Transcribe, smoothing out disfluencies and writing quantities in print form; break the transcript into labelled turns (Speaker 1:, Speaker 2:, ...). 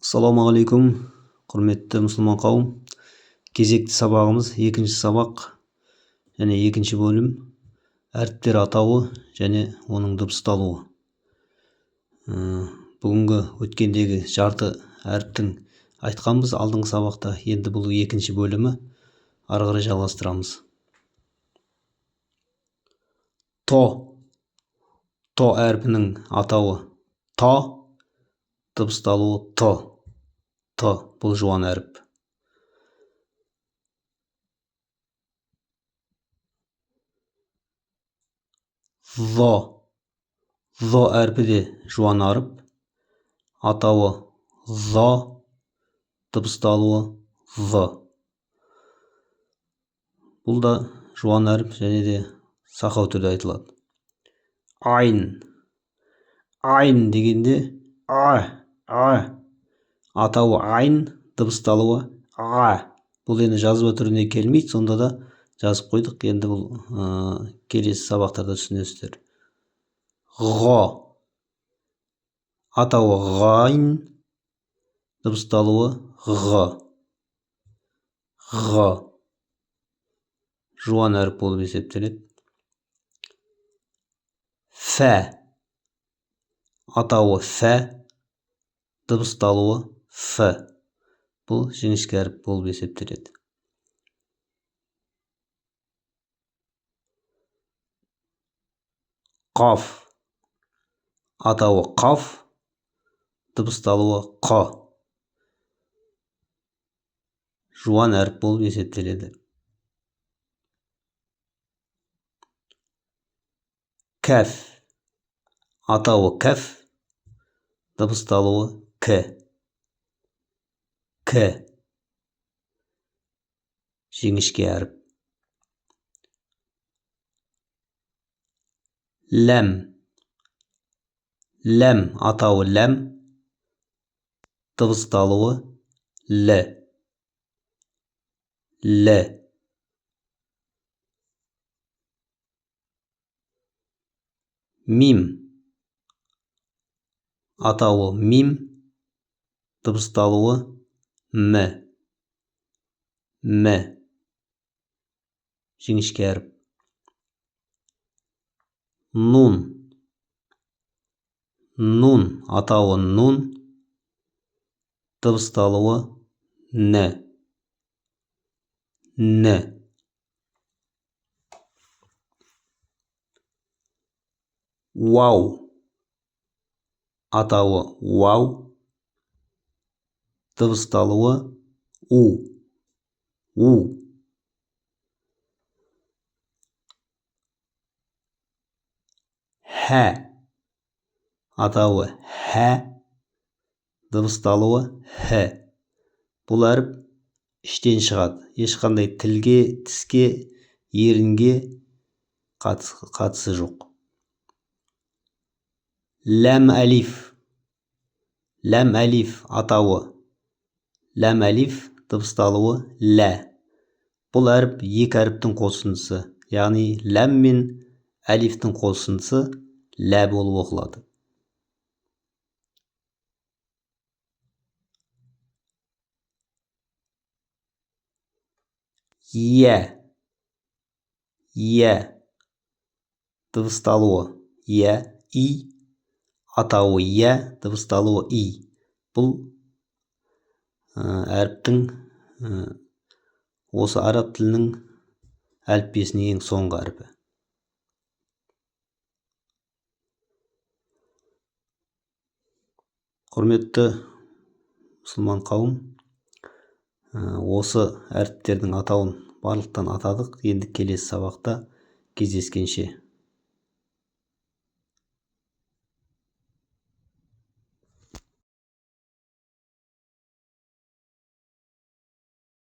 Speaker 1: Ассалаумағалейкум, құрметті мұсылман қауым. Кезекті сабағымыз екінші сабақ және екінші бөлім әріптер атауы және оның дыбысталуы. Бүгінгі өткендегі жарты әріптің айтқанбыз алдыңғы сабақта. Енді бұл екінші бөлімі, ары қарай жалғастырамыз. То әрпінің атауы та, дыбысталуы т. Бұл жуан әріп. Зо әрпі де жуан әріп. Атауы за, дыбысталуы з. Бұл да жуан әріп және де сақау түрде айтылады. Айн дегенде атауы айн, дыбысталуы а. Бұл енді жазба түріне келмейді, сонда да жазып қойдық. Енді бұл келесі сабақтарда түсінесіздер. Атауы ғайн, дыбысталуы ғ. Жуан әріп болып есептеледі. Фә. Атауы фә, дыбысталуы ф. Бұл жіңішке әріп болып есептеледі. Қаф. Атауы қаф, дыбысталуы қ. Жуан әріп болып есептеледі. Кәф. Атауы кәф, дыбысталуы к. Жіңішке әріп. Ләм. Атауы ләм, дыбысталуы л. Мим. Атауы мим, дыбысталуы м. Жіңішке әріп. Нун. Атауы нун, дыбысталуы н. Уау. Атауы уау, дыбысталуы у. Хә. Атауы хә, дыбысталуы х. Бұл әріп іштен шығады. Ешқандай тілге, тіске, ерінге қатысы жоқ. Ләм әлиф. Атауы ләм әлиф, дыбысталуы лә. Бұл әріп екі әріптің қосындысы, яғни ләм мен әлифтің қосындысы лә болып оқылады. Иә. Дыбысталуы иә, и. Атауы иә, дыбысталуы и. Бұл әріптің осы араб тілінің әліппесінің ең соңғы әрпі. Құрметті мұсылман қауым, осы әріптердің атауын барлықтан атадық. Енді келесі сабақта кездескенше